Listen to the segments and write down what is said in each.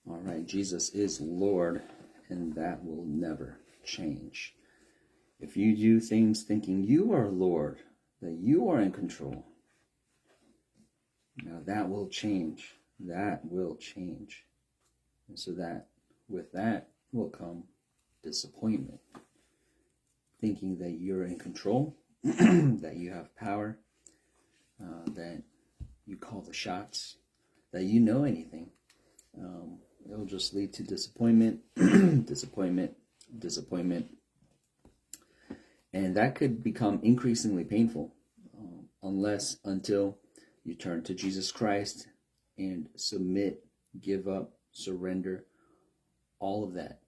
All right, Jesus is Lord, and that will never change. If you do things thinking you are Lord, that you are in control, now that will change. That will change. And so that with that will come disappointment. Thinking that you're in control, that you have power, that you call the shots, that you know anything. It'll just lead to disappointment, disappointment, disappointment. And that could become increasingly painful until you turn to Jesus Christ and submit, give up, surrender, all of that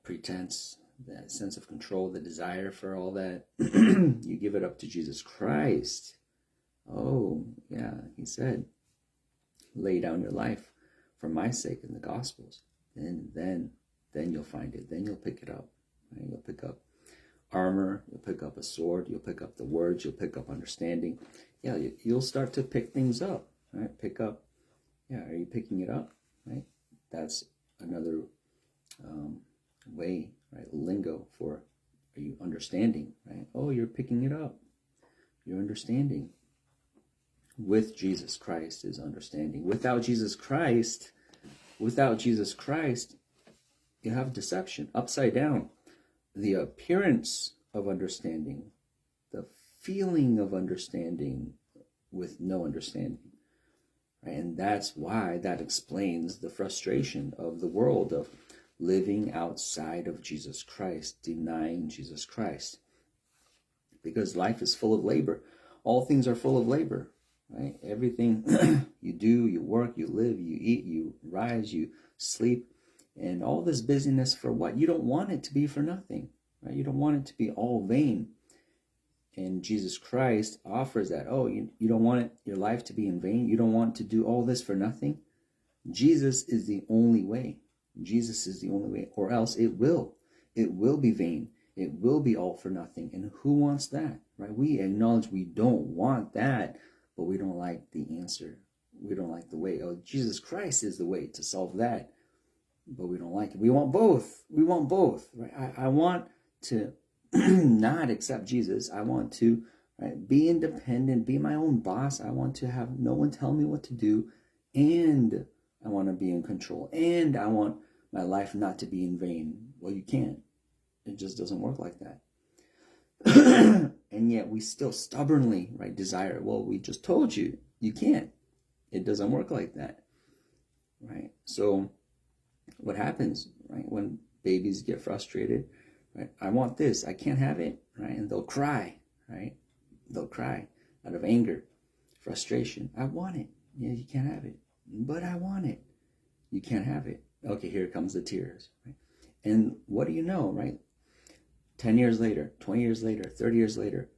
pretense, that sense of control, the desire for all that. You give it up to Jesus Christ. Oh, yeah, he said, lay down your life for my sake in the Gospels. And then you'll find it. Then you'll pick it up. Right? You'll pick up armor. You'll pick up a sword. You'll pick up the words. You'll pick up understanding. Yeah, you'll start to pick things up. Right? Pick up. Yeah, are you picking it up? Right? That's another way, right? Lingo for, are you understanding? Right? Oh, you're picking it up. You're understanding. With Jesus Christ is understanding. Without Jesus Christ, you have deception, upside down. The appearance of understanding, the feeling of understanding with no understanding. Right? And that's why that explains the frustration of the world of living outside of Jesus Christ, denying Jesus Christ. Because life is full of labor. All things are full of labor. Right? Everything you do, you work, you live, you eat, you rise, you sleep, and all this busyness for what? You don't want it to be for nothing. Right? You don't want it to be all vain. And Jesus Christ offers that. Oh, you don't want your life to be in vain? You don't want to do all this for nothing? Jesus is the only way. Jesus is the only way, or else it will be vain. It will be all for nothing. And who wants that? Right? We acknowledge we don't want that. But we don't like the answer. We don't like the way. Oh, Jesus Christ is the way to solve that. But we don't like it. We want both. We want both. Right? I want to not accept Jesus. I want to be independent, be my own boss. I want to have no one tell me what to do. And I want to be in control. And I want my life not to be in vain. Well, you can't. It just doesn't work like that. And yet we still stubbornly, desire. Well, we just told you, you can't. It doesn't work like that, right? So what happens, right, when babies get frustrated, right? I want this, I can't have it, right? And they'll cry, right? They'll cry out of anger, frustration. I want it. Yeah, you can't have it. But I want it. You can't have it. Okay, here comes the tears, right? And what do you know, right? 10 years later, 20 years later, 30 years later,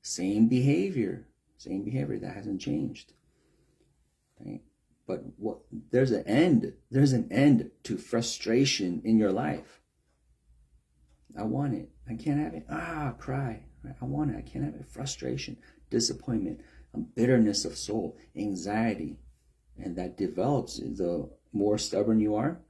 same behavior that hasn't changed. Right? But there's an end to frustration in your life. I want it. I can't have it. Cry. Right? I want it. I can't have it. Frustration, disappointment, bitterness of soul, anxiety. And that develops the more stubborn you are,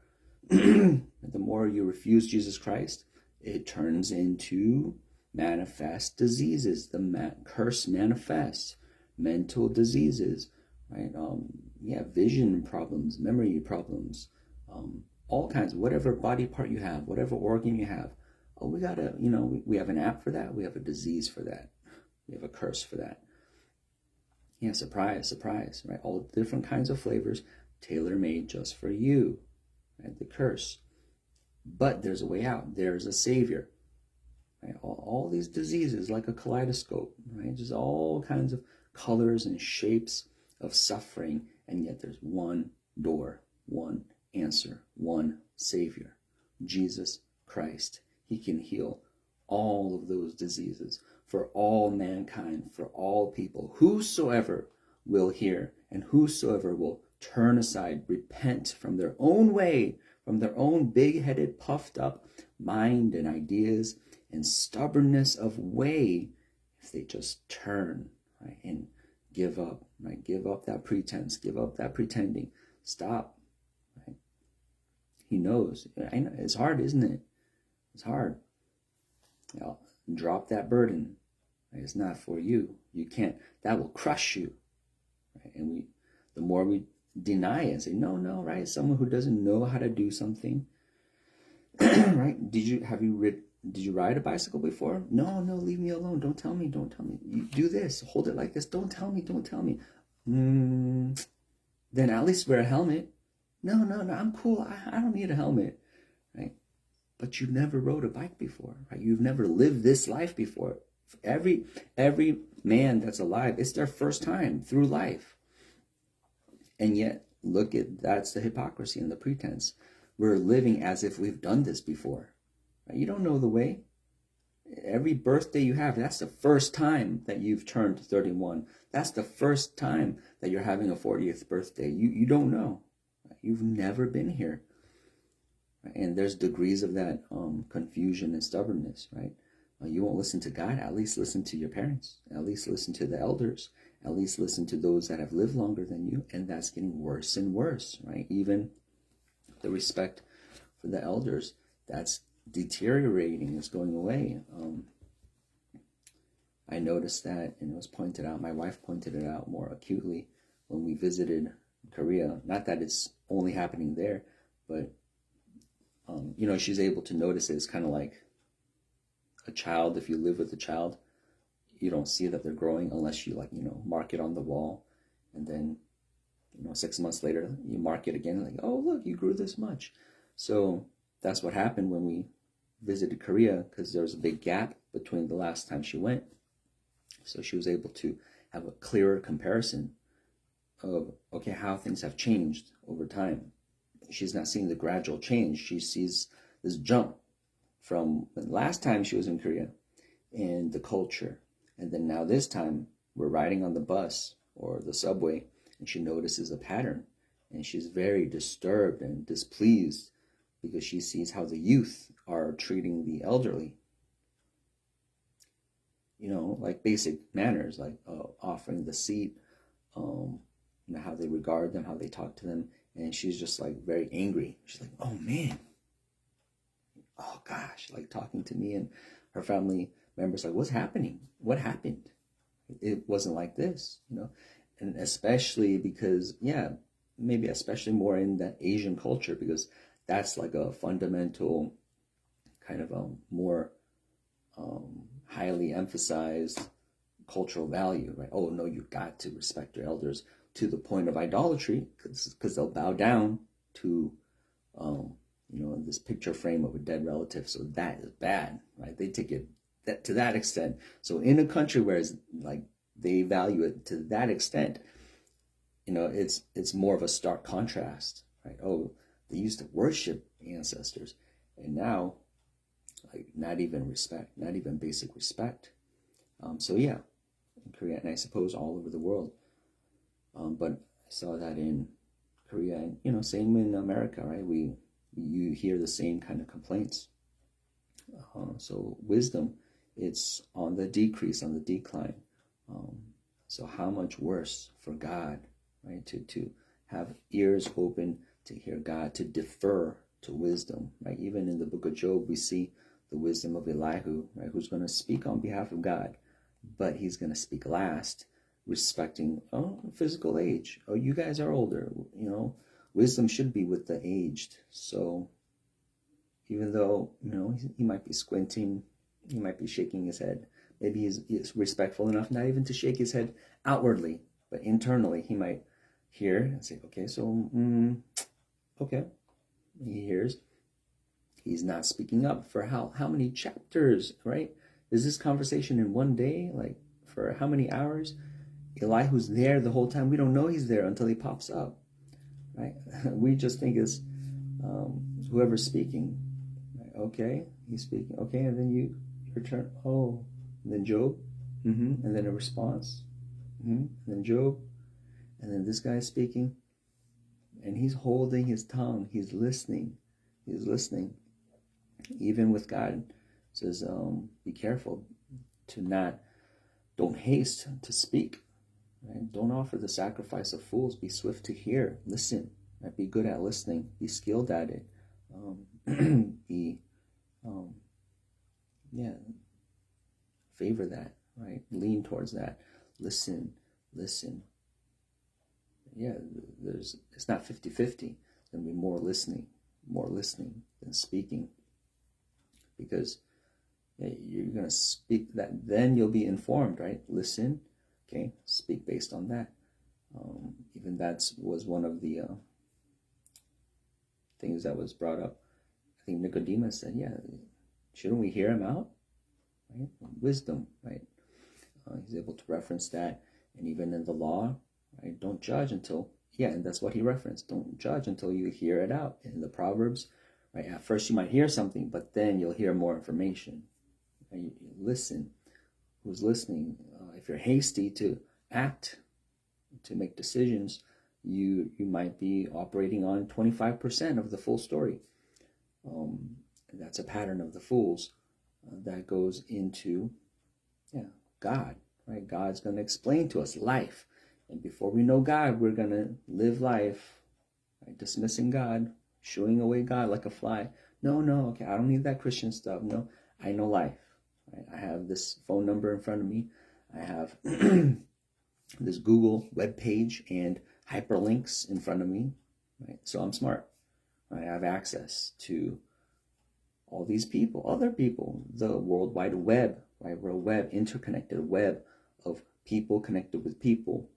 the more you refuse Jesus Christ. It turns into manifest diseases. The curse manifests. Mental diseases, right? Vision problems, memory problems, all kinds of whatever body part you have, whatever organ you have. Oh, we gotta, we have an app for that. We have a disease for that. We have a curse for that. Yeah, surprise, right? All different kinds of flavors, tailor-made just for you, right? The curse. But there's a way out. There's a savior. Right? All these diseases, like a kaleidoscope, right? Just all kinds of colors and shapes of suffering, and yet there's one door, one answer, one savior, Jesus Christ. He can heal all of those diseases for all mankind, for all people, whosoever will hear and whosoever will turn aside, repent from their own way, from their own big-headed, puffed up mind and ideas and stubbornness of way, if they just turn, right, and give up, right? Give up that pretense, give up that pretending. Stop, right? He knows. I know it's hard, isn't it? It's hard. Drop that burden. Right? It's not for you. You can't. That will crush you. Right? And the more we deny it and say no, right? Someone who doesn't know how to do something, right? Did you ride a bicycle before? No, leave me alone. Don't tell me. You do this. Hold it like this. Don't tell me. Then at least wear a helmet. No, I'm cool. I don't need a helmet, right? But you've never rode a bike before, right? You've never lived this life before. Every man that's alive, it's their first time through life. And yet, that's the hypocrisy and the pretense. We're living as if we've done this before. Right? You don't know the way. Every birthday you have, that's the first time that you've turned 31. That's the first time that you're having a 40th birthday. You don't know. You've never been here. And there's degrees of that confusion and stubbornness, right? You won't listen to God. At least listen to your parents. At least listen to the elders. At least listen to those that have lived longer than you. And that's getting worse and worse, right? Even the respect for the elders, that's deteriorating. It's going away. I noticed that, and it was pointed out. My wife pointed it out more acutely when we visited Korea. Not that it's only happening there, but she's able to notice it. It's kind of like a child. If you live with a child, you don't see that they're growing unless you mark it on the wall, and then 6 months later you mark it again, like, oh look, you grew this much. So that's what happened when we visited Korea, because there was a big gap between the last time she went. So she was able to have a clearer comparison of, okay, how things have changed over time. She's not seeing the gradual change. She sees this jump from the last time she was in Korea and the culture. And then now this time we're riding on the bus or the subway, and she notices a pattern, and she's very disturbed and displeased because she sees how the youth are treating the elderly. Like basic manners, like offering the seat, how they regard them, how they talk to them. And she's just like very angry. She's like, oh man, oh gosh, like talking to me and her family members, like, what's happening? What happened? It wasn't like this, and especially because, maybe especially more in the Asian culture, because that's like a fundamental kind of more highly emphasized cultural value, right? Oh no, you got to respect your elders to the point of idolatry, because they'll bow down to this picture frame of a dead relative. So that is bad, right? They take it to that extent. So in a country where it's like they value it to that extent, it's more of a stark contrast, right? Oh, they used to worship ancestors, and now, like, not even respect, not even basic respect. So yeah, in Korea, and I suppose all over the world. But I saw that in Korea, and same in America, right? You hear the same kind of complaints. So wisdom, it's on the decrease, on the decline. So how much worse for God, right? To have ears open to hear God, to defer to wisdom, right? Even in the book of Job, we see the wisdom of Elihu, right? Who's going to speak on behalf of God, but he's going to speak last, respecting physical age. Oh, you guys are older, wisdom should be with the aged. So even though he might be squinting, he might be shaking his head, maybe he's respectful enough not even to shake his head outwardly, but internally he might hear and say, okay, so okay, he hears. He's not speaking up for how many chapters, right? Is this conversation in one day? Like, for how many hours? Elihu's there the whole time. We don't know he's there until he pops up, right? We just think it's whoever's speaking. Right? Okay, he's speaking. Okay, and then your turn. Oh, and then Job, and then a response, and then Job, and then this guy is speaking, and he's holding his tongue. He's listening. He's listening. Even with God, it says, be careful don't haste to speak. Right? Don't offer the sacrifice of fools. Be swift to hear. Listen. Right? Be good at listening. Be skilled at it. be, yeah, favor that, right? Lean towards that. Listen. Yeah, it's not 50-50. There's going to be more listening than speaking. Because you're going to speak that, then you'll be informed, right? Listen, okay, speak based on that. Even that was one of the things that was brought up. I think Nicodemus said, yeah, shouldn't we hear him out? Right? Wisdom, right? He's able to reference that. And even in the law, right? Don't judge until, and that's what he referenced. Don't judge until you hear it out. In the Proverbs, right? At first you might hear something, but then you'll hear more information. Right? You listen. Who's listening? If you're hasty to act, to make decisions, you might be operating on 25% of the full story. That's a pattern of the fools that goes into God, right? God's going to explain to us life. And before we know God, we're going to live life, right? Dismissing God, shooing away God like a fly. No, okay, I don't need that Christian stuff. No, I know life. Right? I have this phone number in front of me. I have this Google web page and hyperlinks in front of me. Right? So I'm smart. I have access to all these people, other people, the World Wide Web, right? We're a web, interconnected web of people connected with people.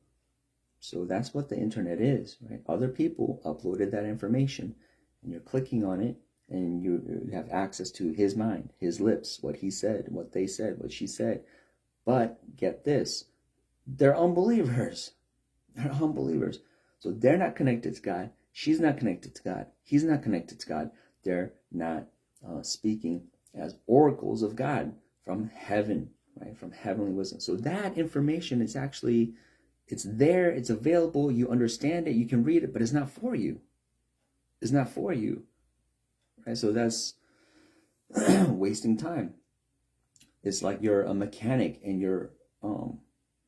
So that's what the internet is, right? Other people uploaded that information, and you're clicking on it, and you have access to his mind, his lips, what he said, what they said, what she said. But get this, they're unbelievers. They're unbelievers. So they're not connected to God. She's not connected to God. He's not connected to God. They're not speaking as oracles of God from heaven, right? From heavenly wisdom. So that information is actually, it's there, it's available, you understand it, you can read it, but it's not for you. It's not for you, right? So that's wasting time. It's like you're a mechanic and you're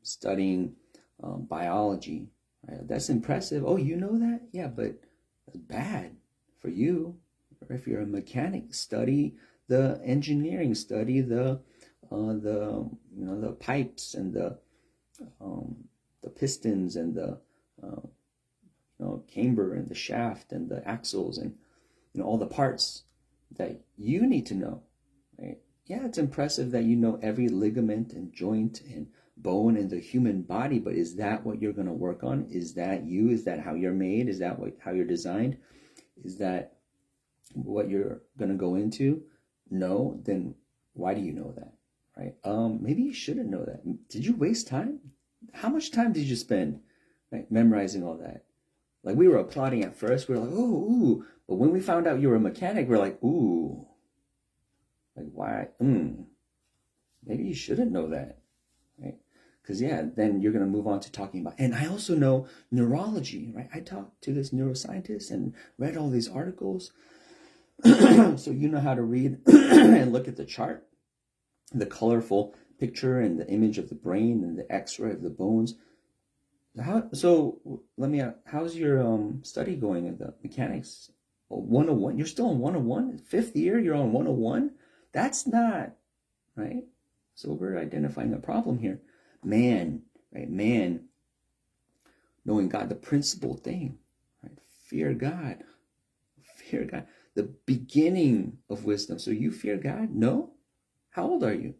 studying biology, right? That's impressive. Oh, you know that? Yeah, but that's bad for you. Or if you're a mechanic, study the engineering, study the pipes and the pistons and the camber and the shaft and the axles and all the parts that you need to know, right? Yeah, it's impressive that you know every ligament and joint and bone in the human body, but is that what you're going to work on? Is that you? Is that how you're made? Is that how you're designed? Is that what you're going to go into? No, then why do you know that, right? Maybe you shouldn't know that. Did you waste time? How much time did you spend, right, memorizing all that? Like, we were applauding at first. We were like, ooh. But when we found out you were a mechanic, we're like, ooh. Like, why? Maybe you shouldn't know that, right? Because, then you're going to move on to talking about, and I also know neurology, right? I talked to this neuroscientist and read all these articles. So you know how to read and look at the chart, the colorful picture and the image of the brain and the x-ray of the bones. So let me ask, how's your study going in the mechanics? 101? You're still on 101? 5th year, you're on 101? That's not, right? So we're identifying a problem here. Man, right? Man, knowing God, the principal thing, right? Fear God. Fear God. The beginning of wisdom. So you fear God? No? How old are you?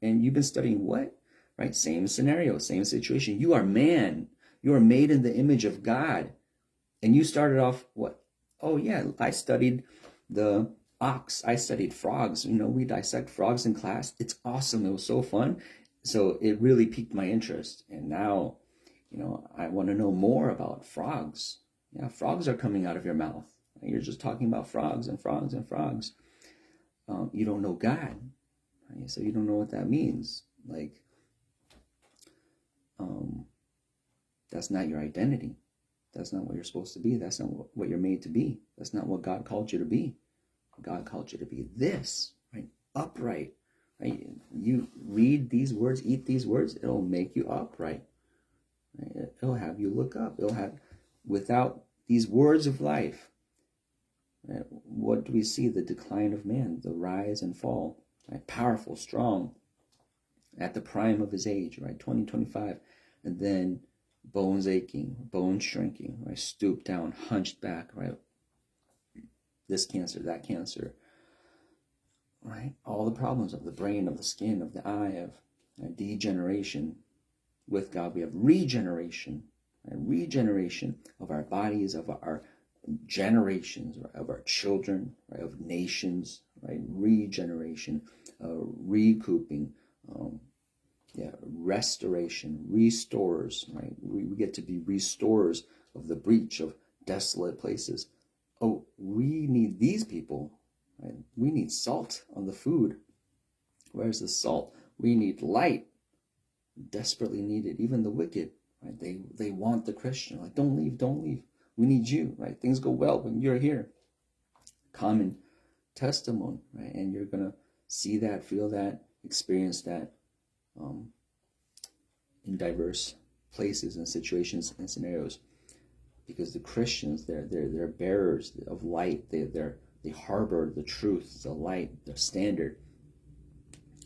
And you've been studying what? Right? Same scenario, same situation. You are man. You are made in the image of God. And you started off what? Oh yeah, I studied the ox. I studied frogs. We dissect frogs in class. It's awesome. It was so fun. So it really piqued my interest. And now, I want to know more about frogs. Yeah, frogs are coming out of your mouth. You're just talking about frogs and frogs and frogs. You don't know God, right? So you don't know what that means. Like, that's not your identity. That's not what you're supposed to be. That's not what you're made to be. That's not what God called you to be. God called you to be this, right? Upright, right? You read these words, eat these words, it'll make you upright. Right? It'll have you look up. It'll have, without these words of life, Right? What do we see? The decline of man, the rise and fall. Right? Powerful, strong, at the prime of his age, right? 20, 25, and then bones aching, bones shrinking, right? Stooped down, hunched back, right? This cancer, that cancer, right? All the problems of the brain, of the skin, of the eye, of degeneration. With God, we have regeneration, right? Regeneration of our bodies, of our generations, right? Of our children, right? Of nations, right? Regeneration, recouping, restoration, restores, right? We get to be restorers of the breach of desolate places. Oh, we need these people, right? We need salt on the food. Where's the salt? We need light, desperately needed. Even the wicked, right? They want the Christian, like, don't leave, don't leave. We need you, right? Things go well when you're here. Common testimony, right? And you're gonna see that, feel that, experience that in diverse places and situations and scenarios, because the Christians, they're bearers of light. They harbor the truth, the light, the standard.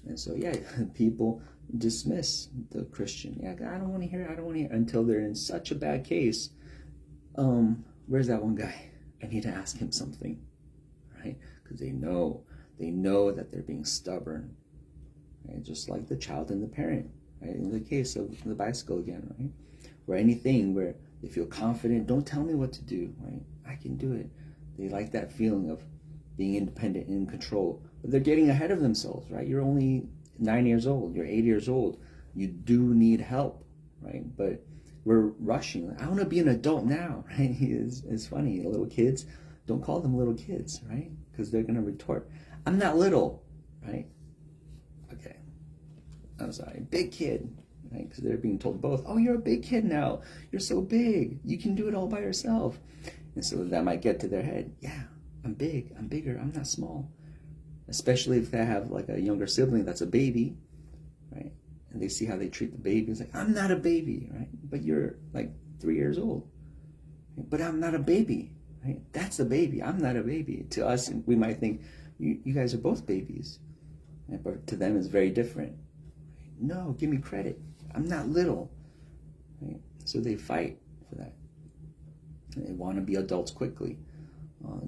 And so, yeah, people dismiss the Christian. Yeah, I don't want to hear it. I don't want to hear it, until they're in such a bad case. Where's that one guy? I need to ask him something, right? Because they know that they're being stubborn, right? Just like the child and the parent, right? In the case of the bicycle again, right? Or anything where they feel confident, don't tell me what to do, right? I can do it. They like that feeling of being independent and in control. But they're getting ahead of themselves, right? You're only 9 years old, you're 8 years old. You do need help, right? But we're rushing. I want to be an adult now, right? It's funny. Little kids, don't call them little kids, right? Because they're going to retort, I'm not little, right? Okay. I'm sorry. Big kid, right? Because they're being told both, oh, you're a big kid now. You're so big. You can do it all by yourself. And so that might get to their head. Yeah, I'm big. I'm bigger. I'm not small. Especially if they have like a younger sibling that's a baby, right? And they see how they treat the baby. It's like, I'm not a baby, right? But you're like 3 years old. Right? But I'm not a baby, right? That's a baby. I'm not a baby. To us, we might think, you guys are both babies. Right? But to them, it's very different. Right? No, give me credit. I'm not little. Right? So they fight for that. They want to be adults quickly,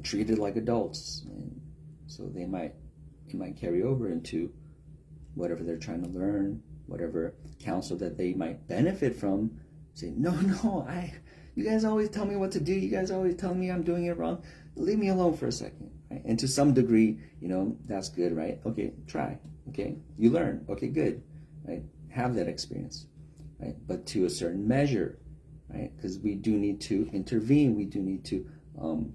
treated like adults. And so they might carry over into whatever they're trying to learn, whatever counsel that they might benefit from. Say, no, you guys always tell me what to do. You guys always tell me I'm doing it wrong. Leave me alone for a second, right? And to some degree, that's good, right? Okay, try, okay? You learn, okay, good, right? Have that experience, right? But to a certain measure, right? Because we do need to intervene. We do need to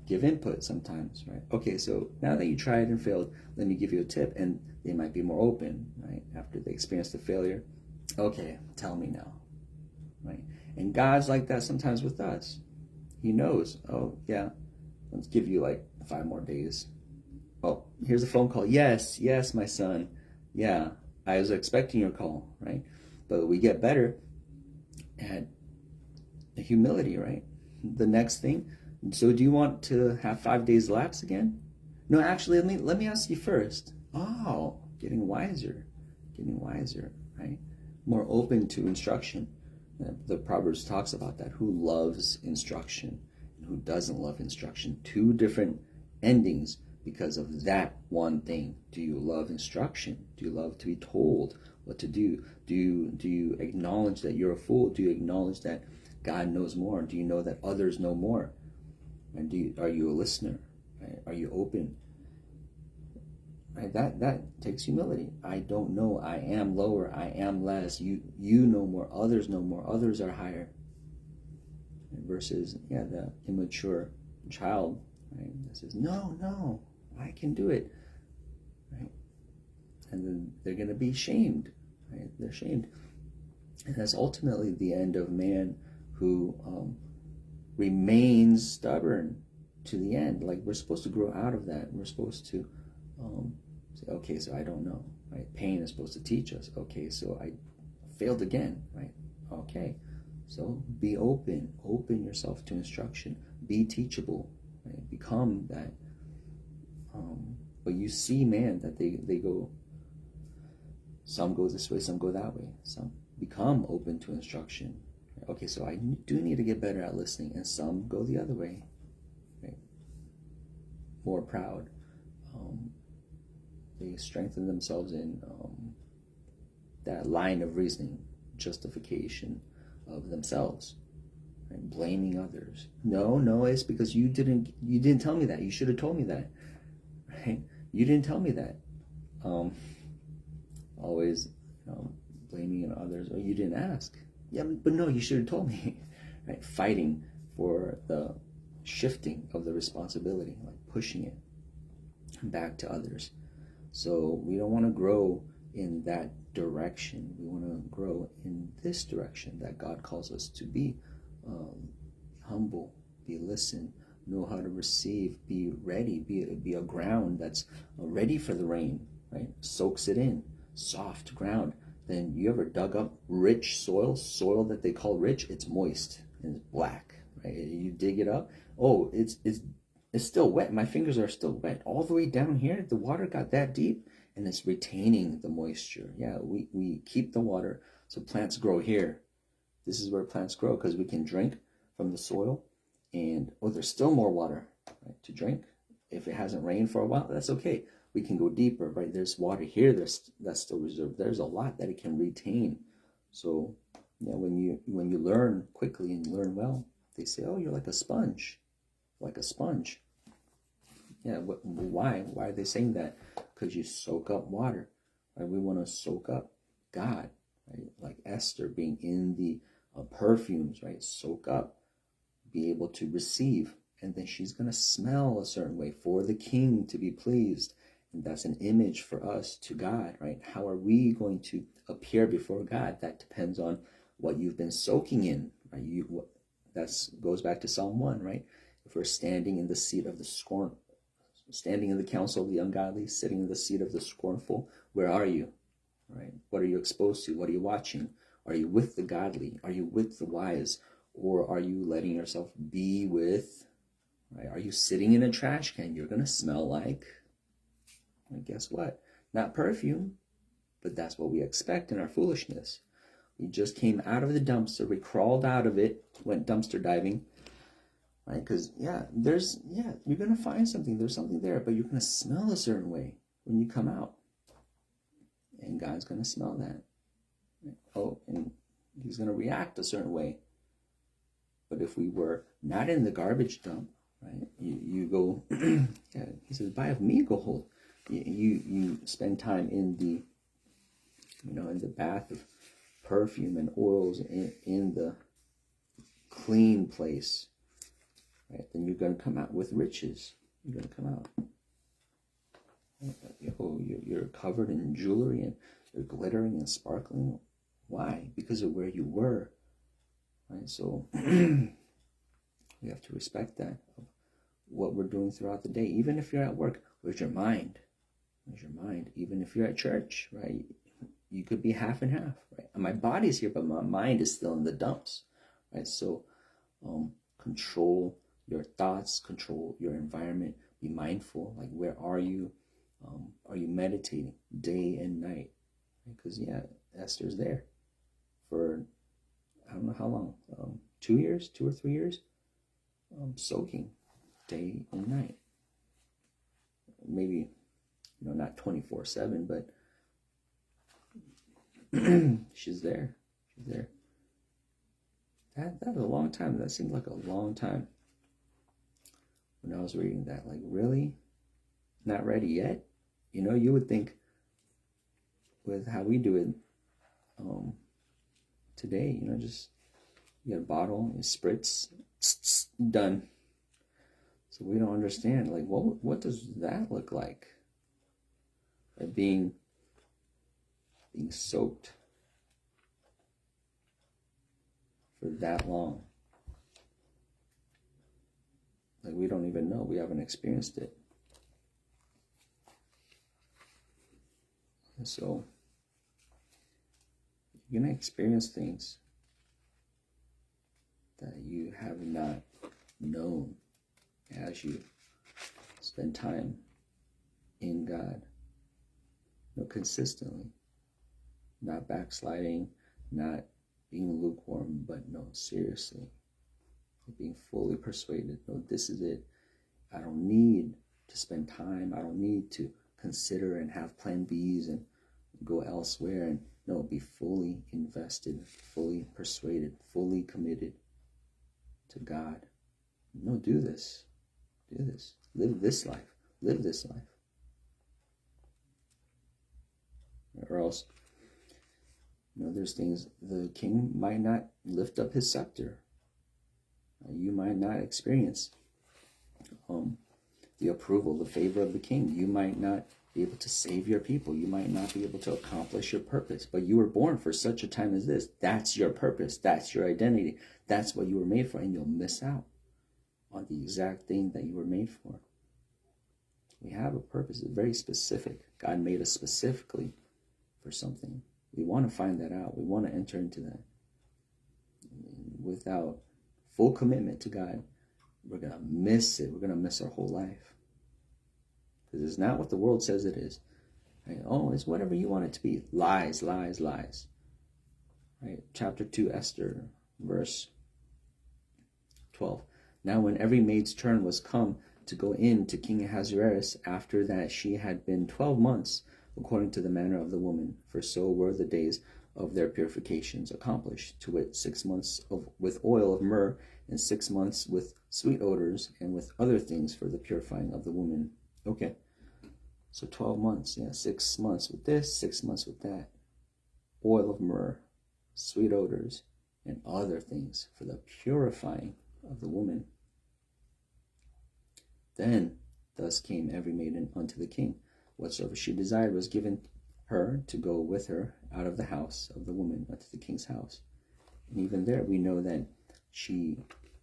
give input sometimes, right? Okay, so now that you tried and failed, let me give you a tip, and they might be more open, right? After they experience the failure, okay, tell me now, right? And God's like that sometimes with us. He knows, oh yeah, let's give you like 5 more days. Oh, here's a phone call. Yes, my son. Yeah, I was expecting your call, right? But we get better at humility, right? The next thing, so do you want to have 5 days lapse again? No, actually, let me ask you first. Oh, getting wiser, right? More open to instruction. The Proverbs talks about that. Who loves instruction and who doesn't love instruction? 2 different endings because of that one thing. Do you love instruction? Do you love to be told what to do? Do you acknowledge that you're a fool? Do you acknowledge that God knows more? Do you know that others know more? And are you a listener? Right? Are you open? Right? That takes humility. I don't know. I am lower. I am less. You know more. Others know more. Others are higher. Versus, the immature child, right? That says, no, I can do it. Right? And then they're going to be shamed. Right? They're shamed. And that's ultimately the end of man, who remains stubborn to the end. Like, we're supposed to grow out of that. We're supposed to say, okay, so I don't know, right? Pain is supposed to teach us. Okay, so I failed again, right? Okay, so be open yourself to instruction. Be teachable, right? Become that But you see, man, that they go, some go this way, some go that way, some become open to instruction. Okay, so I do need to get better at listening, and some go the other way, right? More proud. They strengthen themselves in that line of reasoning, justification of themselves, right? Blaming others. No, it's because you didn't tell me that. You should have told me that, right? You didn't tell me that. Always blaming on others. Or you didn't ask. Yeah, but no, you should have told me. Right? Fighting for the shifting of the responsibility, like pushing it back to others. So we don't want to grow in that direction. We want to grow in this direction that God calls us to be. Humble, be listen, know how to receive, be ready, be a ground that's ready for the rain, right? Soaks it in, soft ground. Then you ever dug up rich soil that they call rich? It's moist and it's black, right? You dig it up. Oh, it's still wet. My fingers are still wet. All the way down here, the water got that deep and it's retaining the moisture. Yeah, we keep the water so plants grow here. This is where plants grow because we can drink from the soil, and there's still more water, right, to drink. If it hasn't rained for a while, that's okay. We can go deeper, right? There's water here that's still reserved. There's a lot that it can retain. So when you learn quickly and learn well, they say, oh, you're like a sponge. Like a sponge. Yeah, why are they saying that? Because you soak up water, right? We want to soak up God, right? Like Esther being in the perfumes, right? Soak up, be able to receive, and then she's going to smell a certain way for the king to be pleased. And that's an image for us to God, right? How are we going to appear before God? That depends on what you've been soaking in, right? That goes back to Psalm 1, right? If we're standing in the seat of the scorn, standing in the council of the ungodly, sitting in the seat of the scornful, where are you, right? What are you exposed to? What are you watching? Are you with the godly? Are you with the wise? Or are you letting yourself be with, right? Are you sitting in a trash can? You're going to smell like, and guess what? Not perfume, but that's what we expect in our foolishness. We just came out of the dumpster. We crawled out of it, went dumpster diving, right? Because, you're going to find something. There's something there, but you're going to smell a certain way when you come out. And God's going to smell that. Oh, and he's going to react a certain way. But if we were not in the garbage dump, right? You go, he says, buy of me, go hold. You spend time in the, in the bath of perfume and oils in the clean place, right? Then you're going to come out with riches. You're going to come out. You're covered in jewelry and you're glittering and sparkling. Why? Because of where you were, right? So we have to respect that, what we're doing throughout the day. Even if you're at work, where's your mind? Where's your mind? Even if you're at church, right? You could be half and half, right? And my body's here, but my mind is still in the dumps, right? So control your thoughts, control your environment, be mindful. Like, where are you? Are you meditating day and night? Because, Esther's there for, I don't know how long, 2 years, 2 or 3 years, soaking day and night. Maybe, not 24/7, but she's there. She's there. That was a long time. That seemed like a long time when I was reading that. Like, really? Not ready yet? You would think with how we do it today, just you get a bottle, you spritz, done. So we don't understand, like, what does that look like? Like being soaked for that long. Like, we don't even know. We haven't experienced it. And so you're going to experience things that you have not known as you spend time in God. No, consistently. Not backsliding, not being lukewarm, but no, seriously. Being fully persuaded. No, this is it. I don't need to spend time. I don't need to consider and have plan Bs and go elsewhere. And no, be fully invested, fully persuaded, fully committed to God. No, do this. Do this. Live this life. Live this life. Or else, there's things the king might not lift up his scepter. You might not experience the approval, the favor of the king. You might not be able to save your people. You might not be able to accomplish your purpose. But you were born for such a time as this. That's your purpose. That's your identity. That's what you were made for. And you'll miss out on the exact thing that you were made for. We have a purpose. It's very specific. God made us specifically for something. We want to find that out. We want to enter into that. Without full commitment to God, we're going to miss it. We're going to miss our whole life. Because it's not what the world says it is. Right? Oh, it's whatever you want it to be. Lies, lies, lies. Right? Chapter 2, Esther, verse 12. Now when every maid's turn was come to go in to King Ahasuerus, after that she had been 12 months, according to the manner of the woman, for so were the days of their purifications accomplished, to wit, 6 months with oil of myrrh, and 6 months with sweet odors, and with other things for the purifying of the woman. Okay, so 12 months, 6 months with this, 6 months with that. Oil of myrrh, sweet odors, and other things for the purifying of the woman. Then thus came every maiden unto the king. Whatsoever she desired was given her to go with her out of the house of the woman unto the king's house. And even there we know that she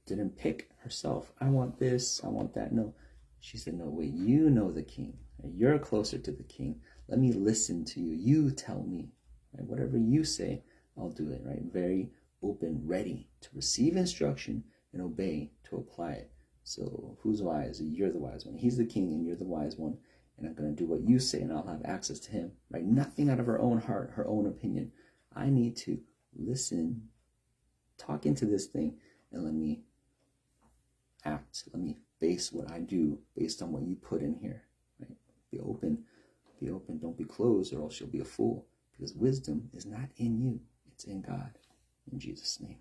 didn't pick herself. I want this, I want that. No, she said, no, wait, you know the king. You're closer to the king. Let me listen to you. You tell me. Right? Whatever you say, I'll do it. Right? Very open, ready to receive instruction and obey, to apply it. So who's wise? You're the wise one. He's the king and you're the wise one. And I'm going to do what you say and I'll have access to him. Right? Nothing out of her own heart, her own opinion. I need to listen, talk into this thing, and let me act. Let me base what I do based on what you put in here. Right? Be open. Be open. Don't be closed, or else you'll be a fool. Because wisdom is not in you. It's in God. In Jesus' name.